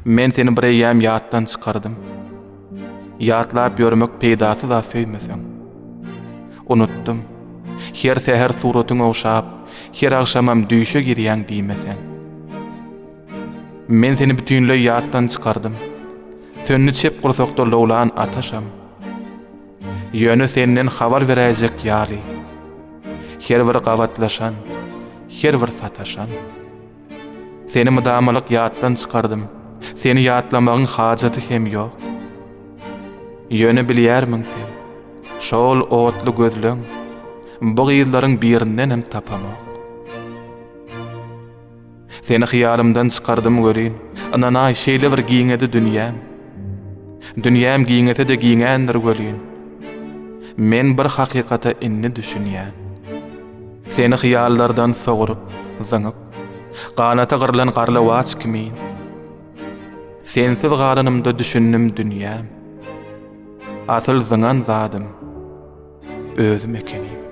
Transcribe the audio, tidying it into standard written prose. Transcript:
Men seni bir eýýäm ýatdan çykardym. Ýatlap ýörmek peýdasy da söýmeseň. Unutdum. Her seher suratyň owşap, her agşamam düýşe girýän diýmeseň. Men seni bütünlei ýatdan çykardym. Sönni çep gursakda lowlan ataşam. Ýöne senden habar beräjek ýaly. Her bir gawatlaşan, her bir sataşan. Seni mudamalyk ýatdan çykardym. Seni ýatlamagyň hajaty hem ýok. Ýöne bilýärmiň sen. Şol otly gözlüň bu gyýyllaryň birinden hem tapamak. Seni hyýalymdan çykardym görýin. Anana şeýle bir giňedi dünýäm. Dünýäm giňete de giňändir görýin. Men bir hakykata inni düşünýän. Seni hyýallardan sogurup, zyňyp, ganata gyrlan garlawaç kimin. Sensiz galanymda düşündim dünýäm. Asyl zyňan zadym özüm ekenim.